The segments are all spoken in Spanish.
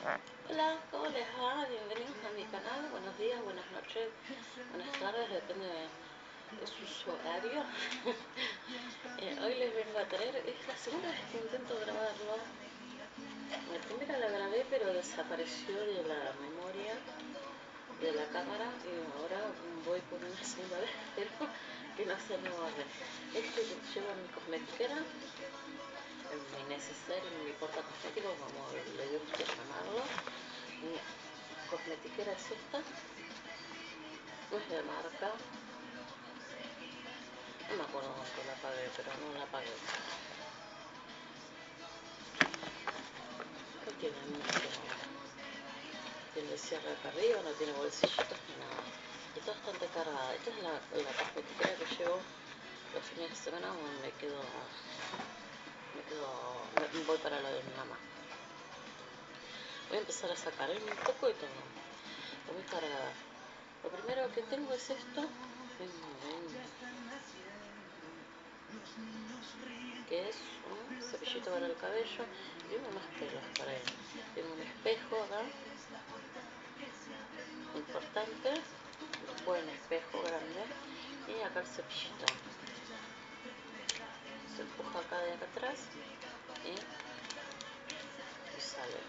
Hola, ¿cómo les va? Bienvenidos a mi canal. Buenos días, buenas noches, buenas tardes, depende de su horario. Hoy les vengo a traer, es la segunda vez que intento grabarlo. La primera la grabé pero desapareció de la memoria de la cámara y ahora voy por una segunda vez, pero que no se me borre. Llevo mi cosmetiquera, mi necesario, mi porta cosmético, como le gusta llamarlo. Mi cosmetiquera es esta, no es de marca, no me acuerdo cuánto la pagué, pero no la pagué. No tiene mucho, tiene cierre acá arriba, no tiene bolsillitos ni nada. Y está bastante cargada. Esta es la cosmetiquera que llevo los fines de semana cuando voy para lo de mi mamá. Voy a empezar a sacar un poco de todo. Está muy cargada. Lo primero que tengo es esto, que es un cepillito para el cabello. Tengo más pelos para él. Tengo un espejo acá, importante, un buen espejo grande, y acá el cepillito. Se empuja acá de acá atrás y sale.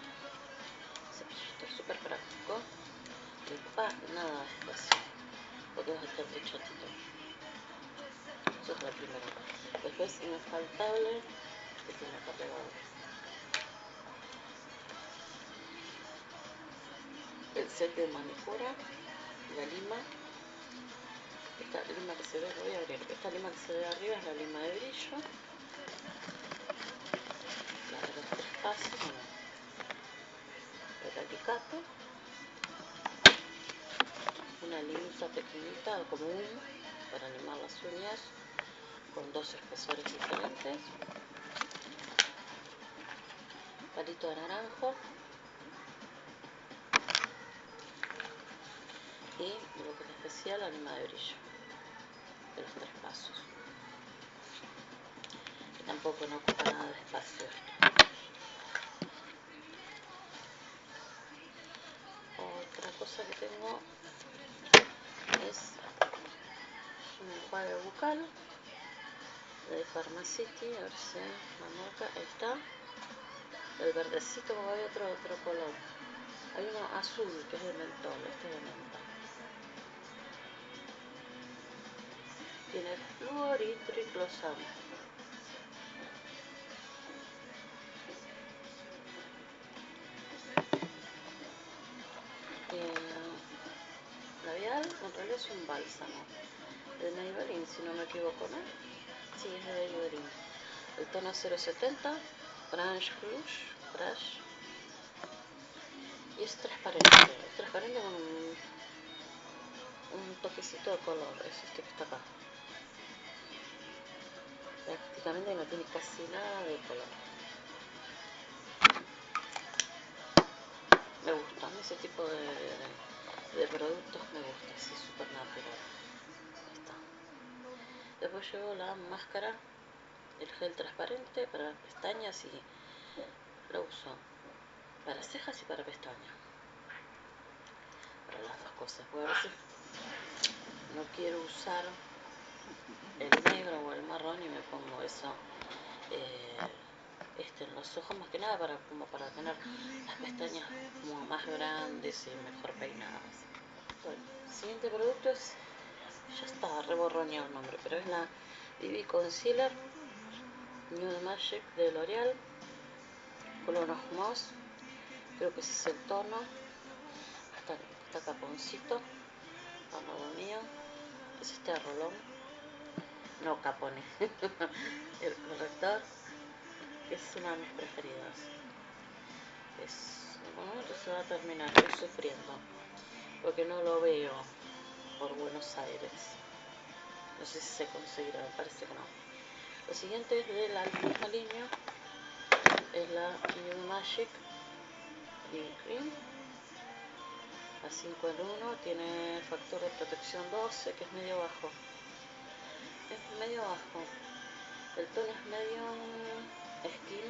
Cepillito súper práctico. Le ocupa nada de espacio, porque es bastante chatito. Eso es lo primero. Después, infaltable, que tiene acá pegado el set de manicura, la lima. Esta lima que se ve, voy a abrir. Esta lima que se ve arriba es la lima de brillo. La de los 3 pasos, el alicato. Una limita pequeñita, como para limar las uñas, con 2 espesores diferentes. Palito de naranjo. Y lo que les decía, la lima de brillo de los 3 pasos, que tampoco no ocupa nada de espacio esto. Otra cosa que tengo es un enjuague bucal de Pharmacity, a ver si la marca, ahí está, el verdecito, como hay otro color, hay uno azul que es de mentol, este es de menta. Tiene flúor y triclosan. Labial, en realidad es un bálsamo de Maybelline, si no me equivoco, ¿no? Sí, es de Maybelline. El tono 070, Brush y es transparente con un toquecito de color, es este que está acá. Prácticamente no tiene casi nada de color. Me gustan ese tipo de productos, me gusta, así súper natural. Ahí está. Después llevo la máscara, el gel transparente para pestañas, y lo uso para cejas y para pestañas, para las dos cosas, porque a veces no quiero usar el negro o el marrón y me pongo eso en los ojos, más que nada para tener las pestañas como más grandes y mejor peinadas. Bueno, el siguiente producto es, ya está reborroneado el nombre, pero es la BB Concealer Nude Magic de L'Oreal, color Moss, creo que ese es el tono. Está caponcito al lado mío, es este rolón, no capone, el corrector, que es una de mis preferidas. En un momento se va a terminar, estoy sufriendo porque no lo veo por Buenos Aires, no sé si se conseguirá, me parece que no. Lo siguiente es de la misma línea, es la Nude Magic BB Cream a 5 en 1, tiene factor de protección 12, que es medio bajo, el tono es medio skin,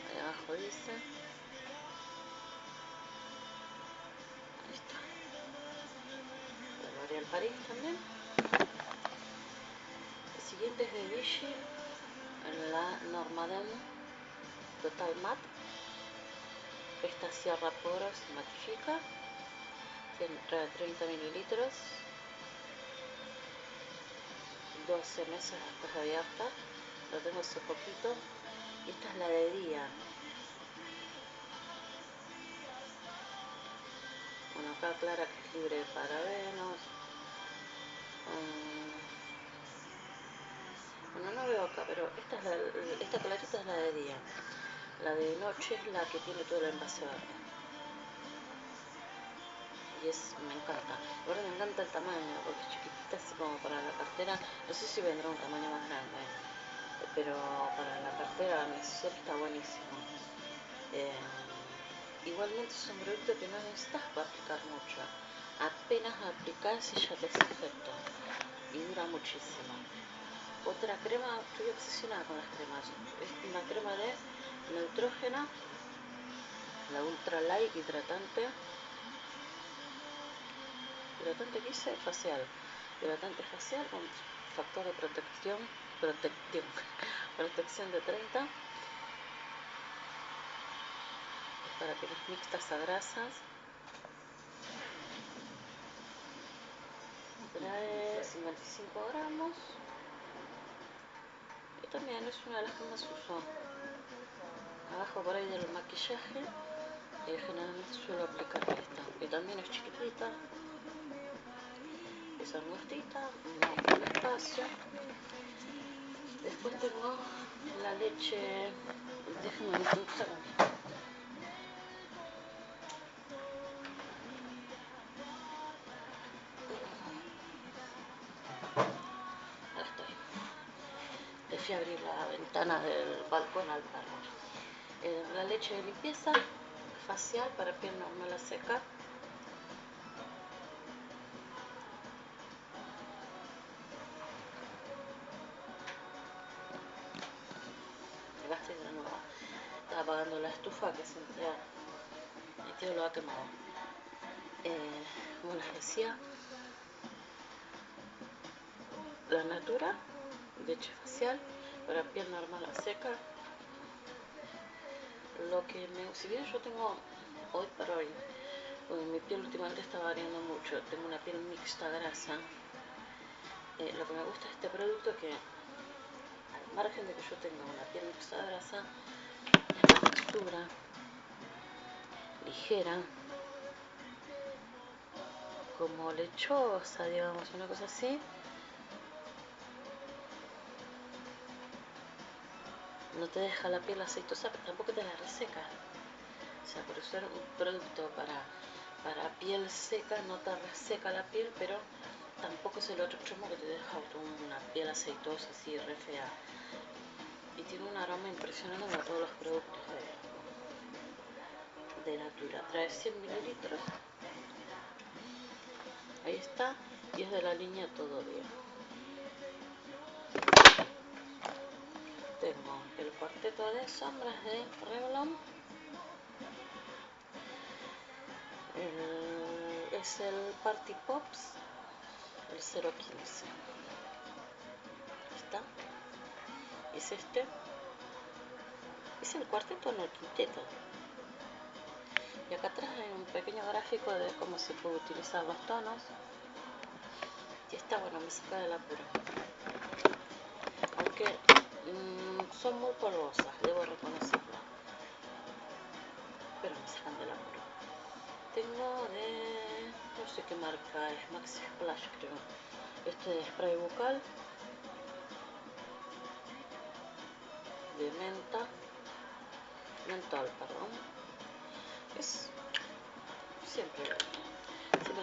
ahí abajo dice, dice. Ahí está. De L'Oréal Paris también. El siguiente es de Vichy, la Normandin Total Matte. Esta cierra poros y matifica. Trae 30 mililitros. 12 meses después de abierta. Lo tengo hace poquito. Y esta es la de día. Bueno, acá aclara que es libre de parabenos. Bueno, no veo acá, pero esta clarita es la de día. La de noche es la que tiene todo el envase verde. Y me encanta. Ahora me encanta el tamaño, porque es chiquitita, así como para la cartera. No sé si vendrá un tamaño más grande, pero para la cartera necesaria está buenísimo. Igualmente es un producto que no necesitas para aplicar mucho. Apenas aplicas y ya te hace efecto. Y dura muchísimo. Otra crema, estoy obsesionada con las cremas. Es una crema de Neutrogena, la Ultra Light hidratante. Hidratante que hice facial. Hidratante facial con factor de protección de 30. Para pieles mixtas a grasas. Trae 55 gramos. Y también es una de las que más uso. Abajo por ahí del maquillaje. Generalmente suelo aplicar esta. Que también es chiquitita. Es angostita. No ocupa espacio. Después tengo la leche. Déjenme un segundo. Fui a abrir la ventana del balcón al perro. La leche de limpieza facial para piel normal a seca. Acá estoy de nuevo. Estaba apagando la estufa que se enfría. El tío lo ha quemado. Como les decía, la Natura, leche facial para piel normal a seca. Si bien yo tengo hoy por hoy, porque mi piel últimamente está variando mucho, tengo una piel mixta grasa. Lo que me gusta de este producto es que, al margen de que yo tenga una piel mixta grasa, es una textura ligera, como lechosa, digamos, una cosa así. No te deja la piel aceitosa, pero tampoco te la reseca. O sea, por ser un producto para piel seca, no te reseca la piel, pero tampoco es el otro extremo que te deja una piel aceitosa, así, re fea. Y tiene un aroma impresionante como todos los productos de Natura. Trae 100 mililitros. Ahí está. Y es de la línea Todo Día. Tengo el cuarteto de sombras de Revlon. Es el Party Pops, el 015. Está. Es este. Es el cuarteto, no el quinteto. Y acá atrás hay un pequeño gráfico de cómo se puede utilizar los tonos. Y está, bueno, me saca del apuro. Aunque son muy polvosas, debo reconocerlo. Pero me sacan del apuro. Tengo no sé qué marca es, Maxi Splash creo. Este de spray bucal. De mentol, perdón. Es siempre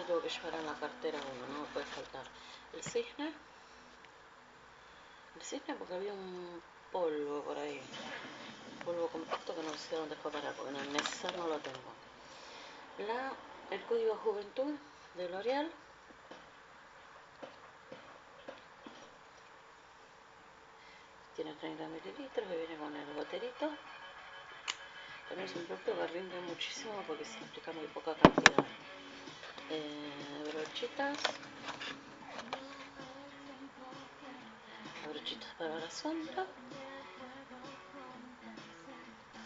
tengo que llevar en la cartera uno, no me puede faltar. El cisne porque había un polvo por ahí, un polvo compacto que no sé dónde fue para, porque en el necesario no lo tengo. El código Juventud de L'Oréal. Tiene 30 mililitros y viene con el goterito. También es un producto que rinde muchísimo porque se aplica muy poca cantidad. Brochitas. Brochitas para la sombra.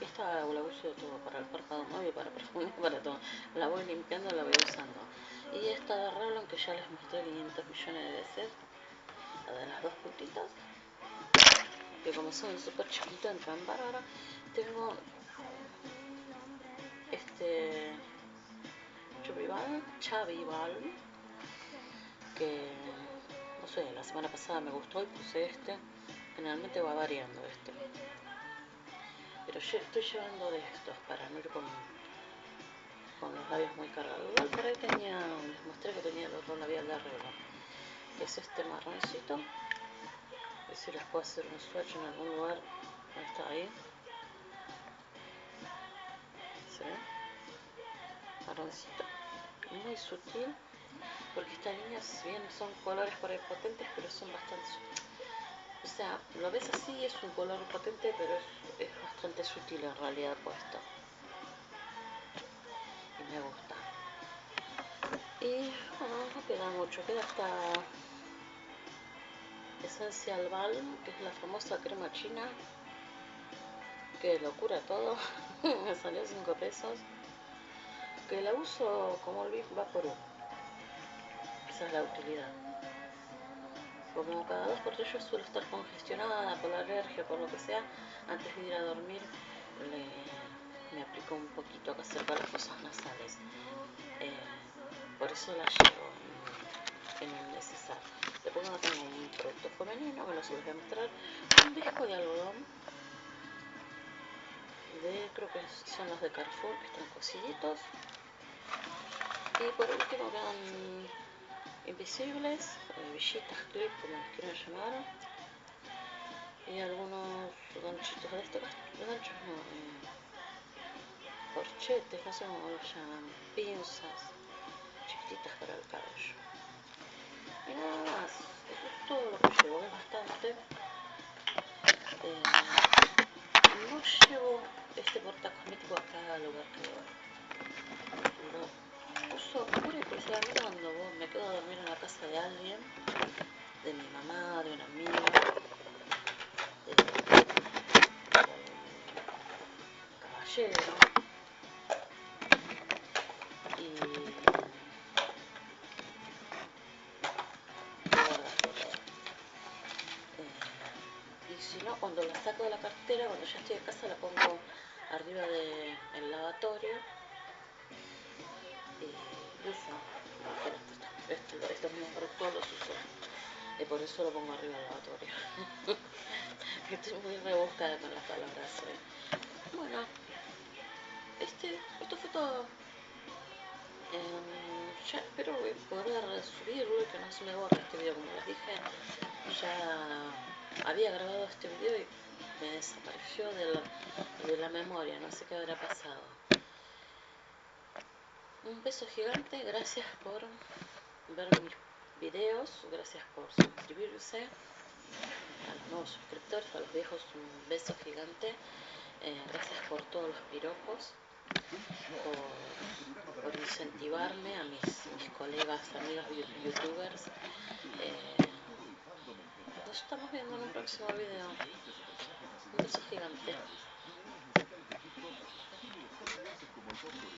Esta la uso de todo, para el párpado móvil, para perfume, para todo. La voy limpiando, la voy usando. Y esta de Revlon que ya les mostré 500 millones de veces, la de las dos puntitas, que como son súper chiquitas entran bárbaro. Tengo este Chubby Balm, que no sé, la semana pasada me gustó y puse este. Generalmente va variando este, pero yo estoy llevando de estos para no ir con los labios muy cargados. Igual por ahí tenía, les mostré que tenía el otro labial de Revlon, que es este marroncito. A ver si les puedo hacer un swatch en algún lugar. Está ahí, ¿se ve? Marroncito, muy sutil, porque esta línea, si bien son colores por ahí potentes, pero son bastante sutiles. O sea, lo ves así, es un color potente, pero es bastante sutil en realidad puesto. Y me gusta. Y bueno, no queda mucho, queda esta Essential Balm, que es la famosa crema china, que lo cura todo. Me salió 5 pesos. Que la uso como el Big Vaporub. Esa es la utilidad. Como cada 2 por 3 yo suelo estar congestionada por la alergia, por lo que sea, antes de ir a dormir me aplico un poquito acá cerca de las fosas nasales. Por eso la llevo en el necesario. Después no tengo un producto femenino, que no se los voy a mostrar. Un disco de algodón, creo que son los de Carrefour, que están cosidditos. Y por último quedan invisibles, villitas, clip, como les quieran llamar. Y algunos ganchitos de estos, ganchos no, corchetes, no sé cómo los llaman, pinzas chiquititas para el cabello. Y nada más, eso es todo lo que llevo, es bastante. No llevo este portacosmético a cada lugar que voy. Lo uso pura y exclusivamente cuando me quedo a dormir en la casa de alguien, de mi mamá, de una amiga, de un caballero. Y si no, cuando la saco de la cartera, cuando ya estoy en casa, la pongo arriba del lavatorio y uso estos mismos productos, los uso, y por eso lo pongo arriba del lavatorio. Estoy muy rebuscada con las palabras hoy. Bueno, esto fue todo. Ya espero poder subirlo y que no se me borre este video. Como les dije, ya había grabado este video y me desapareció de la memoria, no sé qué habrá pasado. Un beso gigante, gracias por ver mis videos, gracias por suscribirse, a los nuevos suscriptores, a los viejos un beso gigante, gracias por todos los piropos, por incentivarme, a mis colegas, amigos youtubers. Nos estamos viendo en un próximo video. Un beso gigante.